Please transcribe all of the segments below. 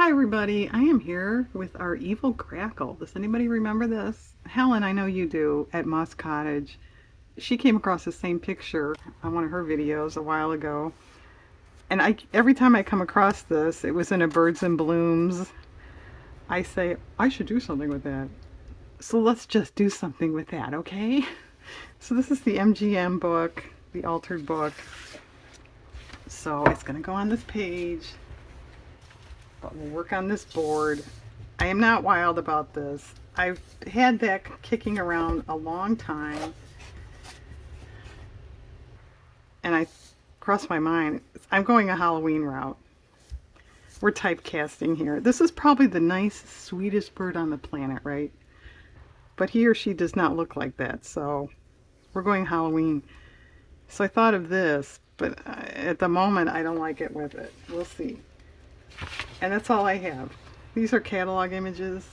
Hi everybody, I am here with our evil grackle. Does anybody remember this? Helen, I know you do, at Moss Cottage. She came across the same picture on one of her videos a while ago. And every time I come across this, it was in a Birds and Blooms. I say, I should do something with that. So let's just do something with that, okay? So this is the MGM book, the altered book. So it's going to go on this page. But we'll work on this board. I am not wild about this. I've had that kicking around a long time, and I crossed my mind. I'm going a Halloween route. We're typecasting here. This is probably the nicest, sweetest bird on the planet, right? But he or she does not look like that, so we're going Halloween. So I thought of this, but at the moment I don't like it with it. We'll see. And that's all I have. These are catalog images.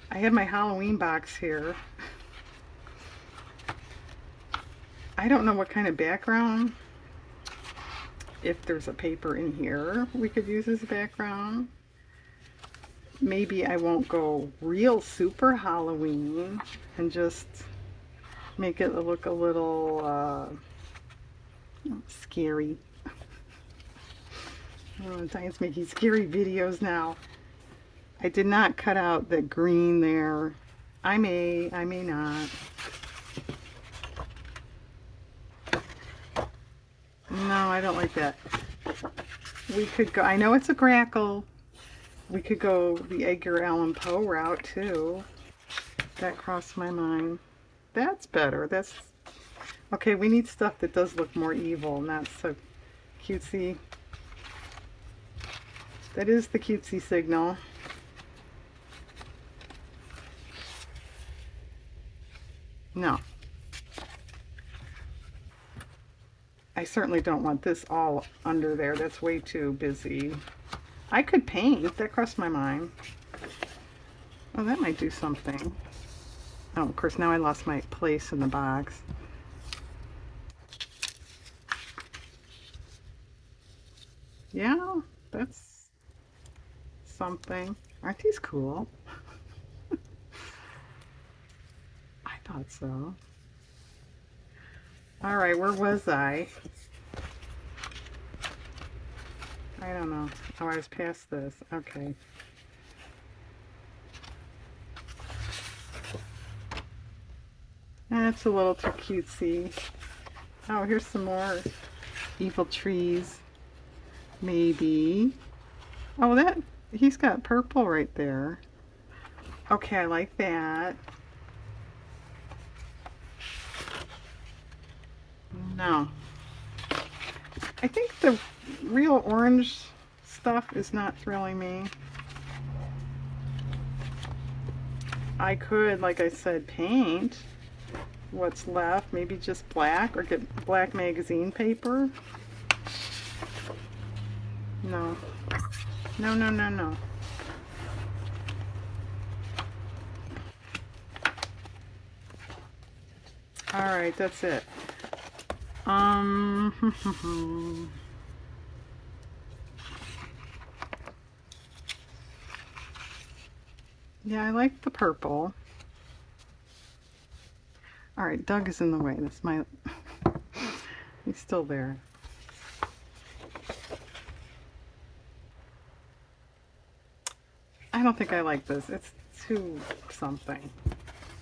I have my Halloween box here. I don't know what kind of background. If there's a paper in here we could use as a background. Maybe I won't go real super Halloween and just make it look a little scary. Oh, Diane's making scary videos now. I did not cut out the green there. I may not. No, I don't like that. We could go, I know it's a grackle. We could go the Edgar Allan Poe route too. That crossed my mind. That's better. That's okay. We need stuff that does look more evil, not so cutesy. That is the cutesy signal. No. I certainly don't want this all under there. That's way too busy. I could paint. That crossed my mind. Oh, that might do something. Oh, of course, now I lost my place in the box. Yeah, that's something. Aren't these cool? I thought so. All right, where was I? I don't know. Oh, I was past this. Okay. That's a little too cutesy. Oh, here's some more evil trees. Maybe. Oh, he's got purple right there. Okay, I like that. No. I think the real orange stuff is not thrilling me. I could, like I said, paint what's left. Maybe just black or get black magazine paper. No. No, no, no, no. Alright, that's it. Yeah, I like the purple. Alright, Doug is in the way. That's my... He's still there. I don't think I like this. It's too something.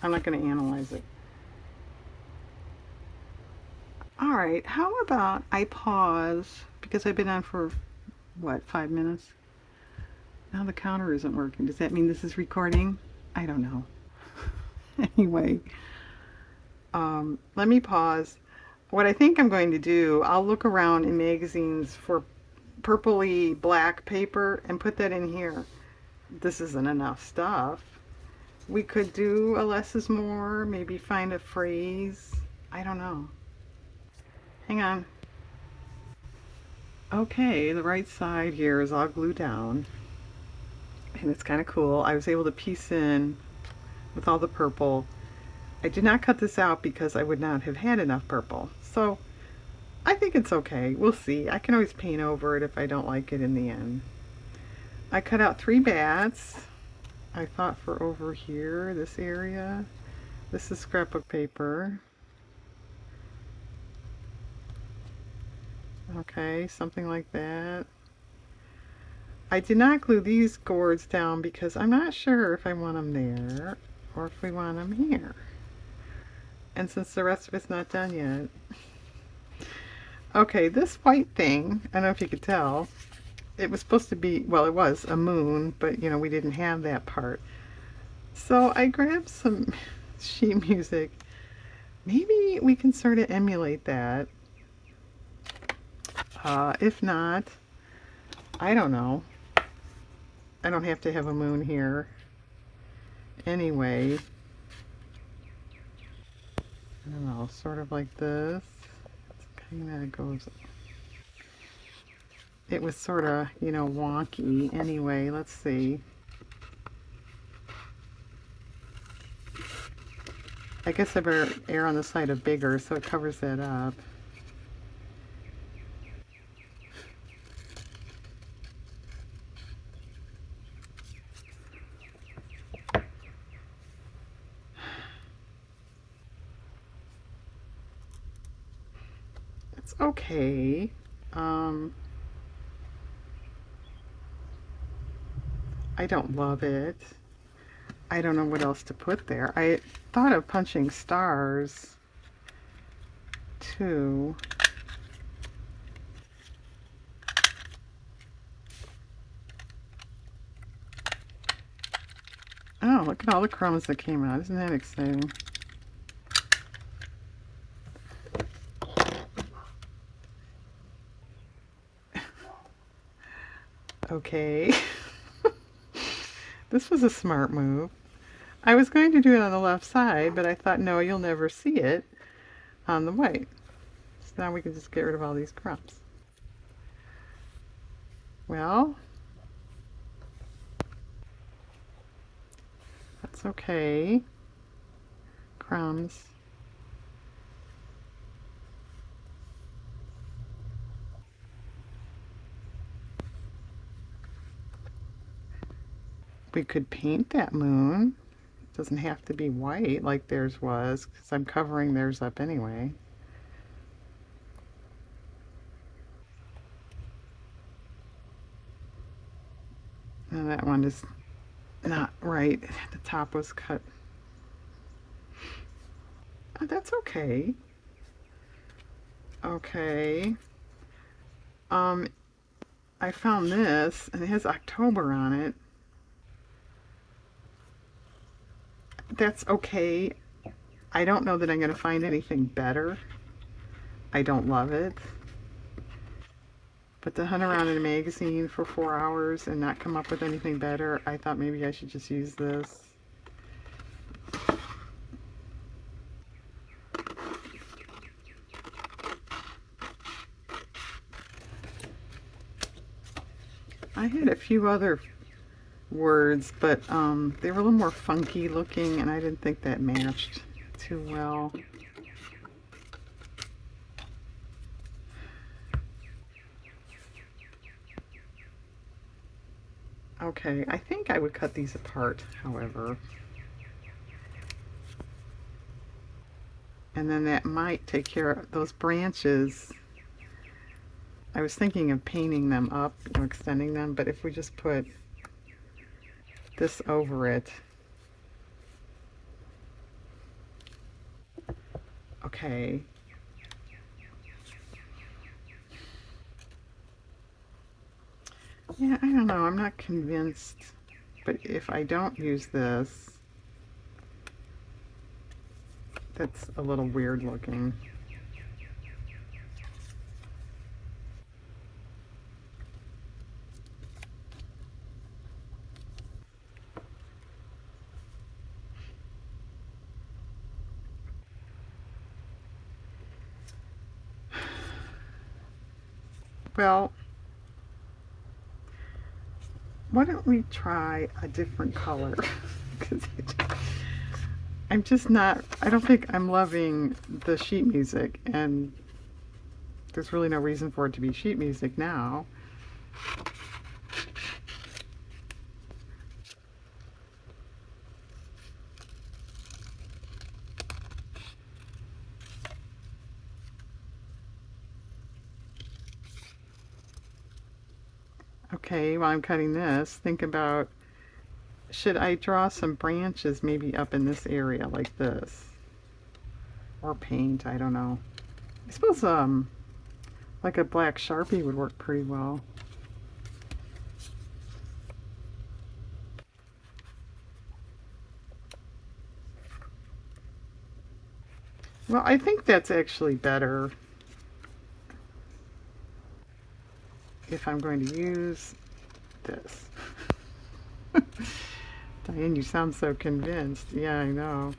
I'm not going to analyze it. Alright, how about I pause, because I've been on for, what, 5 minutes? Now the counter isn't working. Does that mean this is recording? I don't know. Anyway, let me pause. What I think I'm going to do, I'll look around in magazines for purpley black paper and put that in here. This isn't enough stuff. We could do a less is more, maybe find a phrase. I don't know. Hang on. Okay, the right side here is all glued down. And it's kind of cool. I was able to piece in with all the purple. I did not cut this out because I would not have had enough purple. So I think it's okay. We'll see. I can always paint over it if I don't like it in the end. I cut out 3 bats. I thought for over here, this area. This is scrapbook paper. Okay, something like that. I did not glue these gourds down because I'm not sure if I want them there or if we want them here. And since the rest of it's not done yet. Okay, this white thing, I don't know if you could tell, it was supposed to be, well, it was a moon, but you know, we didn't have that part. So I grabbed some sheet music. Maybe we can sort of emulate that. If not, I don't know. I don't have to have a moon here. Anyway, I don't know, sort of like this. Kind of goes. It was sort of, you know, wonky. Anyway, let's see. I guess I better err on the side of bigger so it covers that up. It's okay. I don't love it. I don't know what else to put there. I thought of punching stars too. Oh, look at all the crumbs that came out. Isn't that exciting? Okay. This was a smart move. I was going to do it on the left side, but I thought, no, you'll never see it on the white. So now we can just get rid of all these crumbs. Well, that's okay. Crumbs. We could paint that moon. It doesn't have to be white like theirs was, because I'm covering theirs up anyway. And that one is not right. The top was cut. Oh, that's okay. Okay. I found this, and it has October on it. That's okay. I don't know that I'm going to find anything better. I don't love it. But to hunt around in a magazine for 4 hours and not come up with anything better, I thought maybe I should just use this. I had a few other words, but they were a little more funky looking, and I didn't think that matched too well. Okay, I think I would cut these apart, however. And then that might take care of those branches. I was thinking of painting them up, you know, extending them, but if we just put this over it. Okay. Yeah, I don't know. I'm not convinced. But if I don't use this, that's a little weird looking. Well, why don't we try a different color? Because I'm just not, I don't think I'm loving the sheet music, and there's really no reason for it to be sheet music now. Okay, while I'm cutting this, think about, should I draw some branches maybe up in this area like this? Or paint, I don't know. I suppose like a black Sharpie would work pretty well. Well, I think that's actually better if I'm going to use this. Diane, you sound so convinced. Yeah, I know.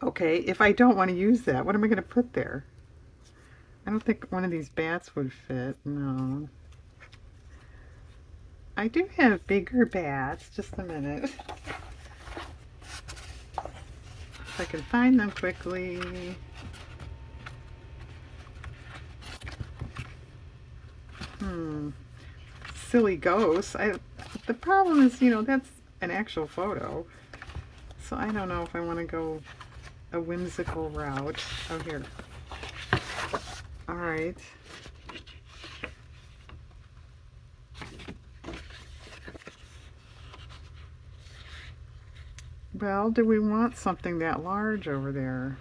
Okay, if I don't want to use that, what am I going to put there? I don't think one of these bats would fit. No. I do have bigger bats. Just a minute. If I can find them quickly. Silly ghosts. The problem is, that's an actual photo. So I don't know if I want to go a whimsical route. Oh, here. All right. Well, do we want something that large over there?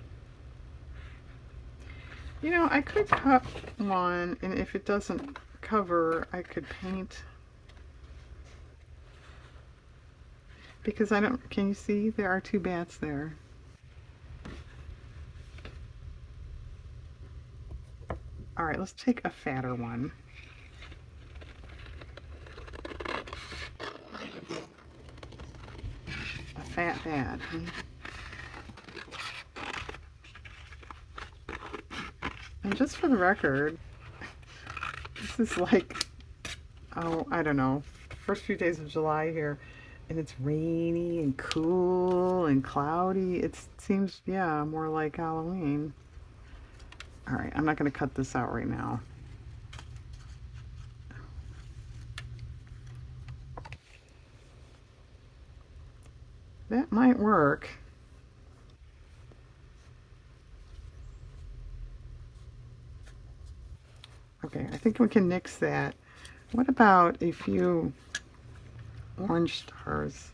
I could cut one, and if it doesn't cover, I could paint. Because can you see? There are two bats there. All right, let's take a fatter one. A fat bat. And just for the record, this is like, oh, I don't know, first few days of July here, and it's rainy and cool and cloudy. It seems, yeah, more like Halloween. All right, I'm not going to cut this out right now. That might work. Okay, I think we can nix that. What about a few orange stars?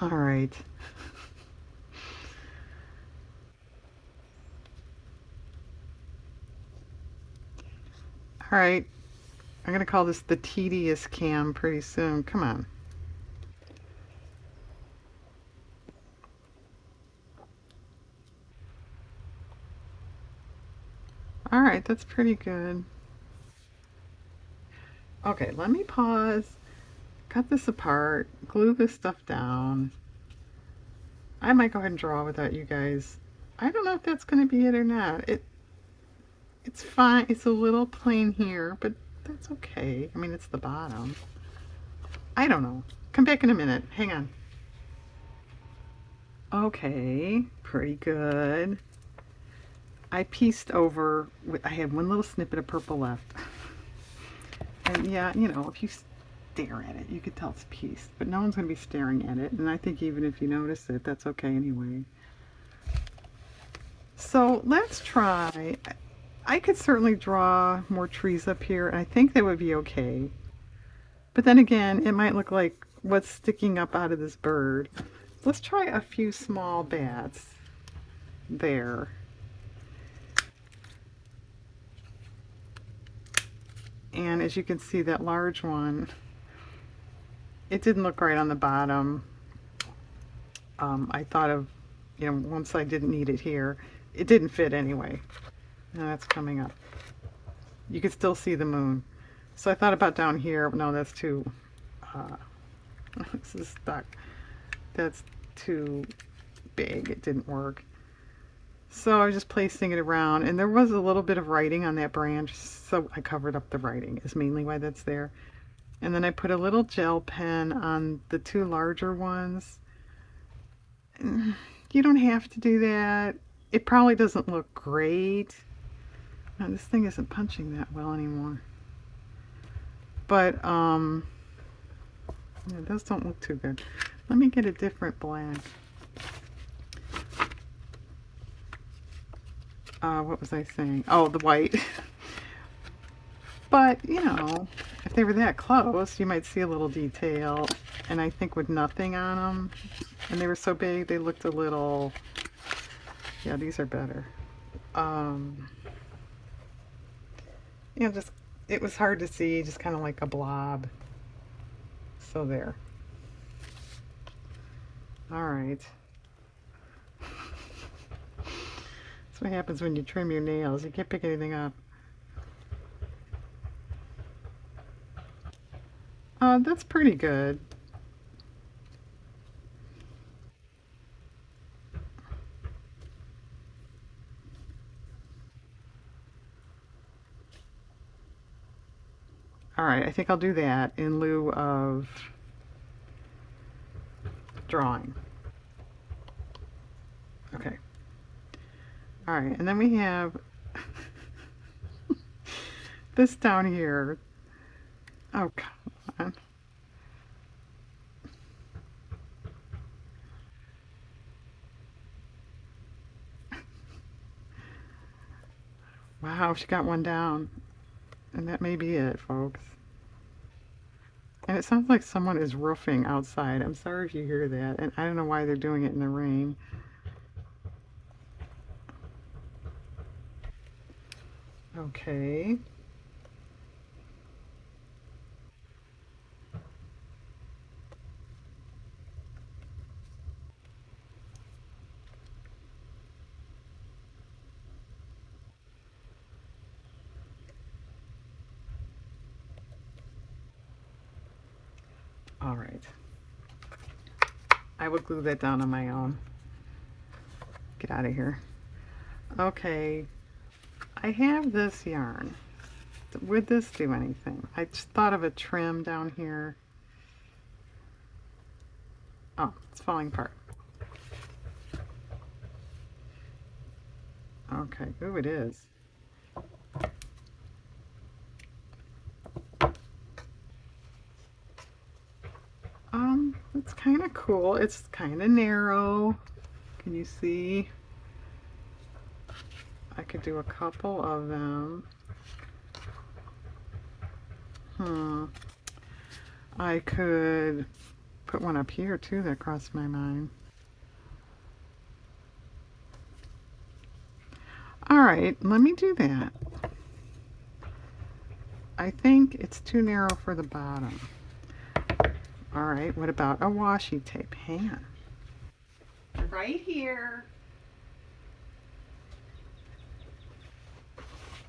All right. All right. I'm going to call this the tedious cam pretty soon. Come on. All right, that's pretty good. Okay, let me pause, cut this apart, glue this stuff down. I might go ahead and draw without you guys. I don't know if that's going to be it or not. It's fine. It's a little plain here, but that's okay. I mean, it's the bottom. I don't know. Come back in a minute. Hang on. Okay, pretty good. I pieced over, I have one little snippet of purple left. And yeah, if you stare at it, you could tell it's pieced, but no one's going to be staring at it. And I think even if you notice it, that's okay anyway. So let's try. I could certainly draw more trees up here, and I think that would be okay. But then again, it might look like what's sticking up out of this bird. Let's try a few small bats there. And as you can see, that large one, it didn't look right on the bottom. I thought of, once I didn't need it here, it didn't fit anyway. Now that's coming up. You can still see the moon. So I thought about down here. No, that's too, this is stuck. That's too big. It didn't work. So I was just placing it around, and there was a little bit of writing on that branch, so I covered up the writing, is mainly why that's there. And then I put a little gel pen on the two larger ones. You don't have to do that. It probably doesn't look great. Now, this thing isn't punching that well anymore. But, yeah, those don't look too good. Let me get a different black. What was I saying? Oh, the white. But, you know, if they were that close, you might see a little detail. And I think with nothing on them, and they were so big, they looked a little, yeah, these are better. You know, just, it was hard to see, just kind of like a blob. So there. All right. That's what happens when you trim your nails. You can't pick anything up. That's pretty good. All right, I think I'll do that in lieu of drawing. Okay. All right, and then we have this down here. Oh, come on. Wow, she got one down. And that may be it, folks. And it sounds like someone is roofing outside. I'm sorry if you hear that. And I don't know why they're doing it in the rain. Okay. All right. I will glue that down on my own. Get out of here. Okay. I have this yarn. Would this do anything? I just thought of a trim down here. Oh, it's falling apart. Okay. Ooh, it is. It's kind of cool. It's kind of narrow. Can you see? I could do a couple of them. I could put one up here too that crossed my mind. All right, let me do that. I think it's too narrow for the bottom. All right, what about a washi tape? Hang on. Right here.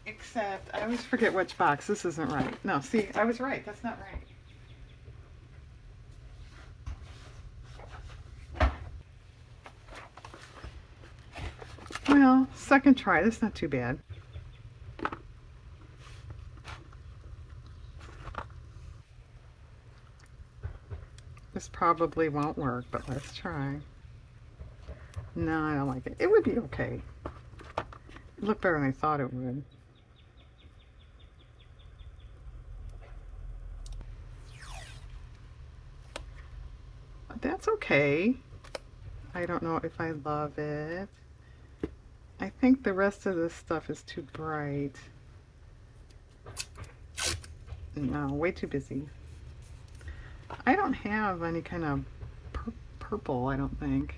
Except, I always forget which box. This isn't right. No, see, I was right. That's not right. Well, second try. That's not too bad. This probably won't work, but let's try. No, I don't like it. It would be okay. It looked better than I thought it would. That's okay. I don't know if I love it. I think the rest of this stuff is too bright. No, way too busy. I don't have any kind of purple, I don't think.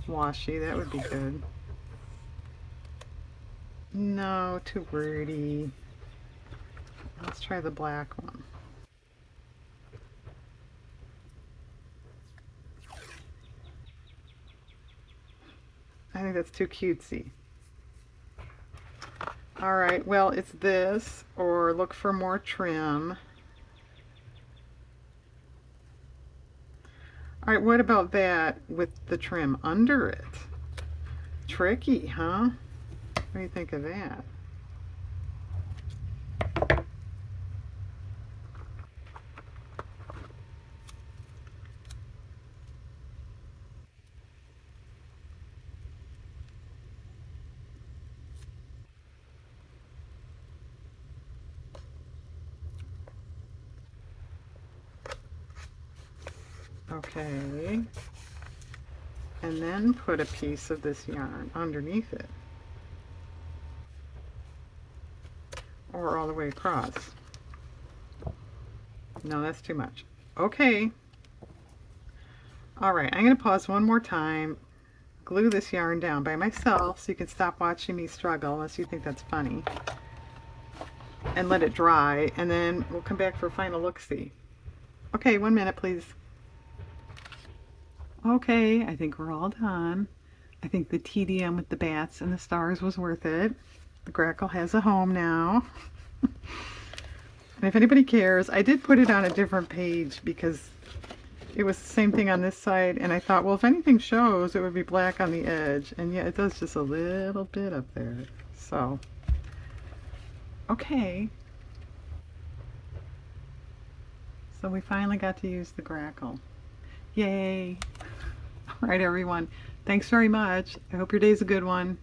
Washi, that would be good. No, too wordy. Let's try the black one. I think that's too cutesy. All right, well, it's this or look for more trim. All right, what about that with the trim under it? Tricky, huh? What do you think of that? Okay. And then put a piece of this yarn underneath it. Or all the way across. No, that's too much. Okay. Alright, I'm going to pause one more time, glue this yarn down by myself so you can stop watching me struggle unless you think that's funny. And let it dry, and then we'll come back for a final look-see. Okay, 1 minute please. Okay, I think we're all done. I think the TDM with the bats and the stars was worth it. The grackle has a home now. And if anybody cares, I did put it on a different page because it was the same thing on this side, and I thought, well, if anything shows, it would be black on the edge. And yeah, it does just a little bit up there. So, okay. So we finally got to use the grackle. Yay! All right, everyone. Thanks very much. I hope your day's a good one.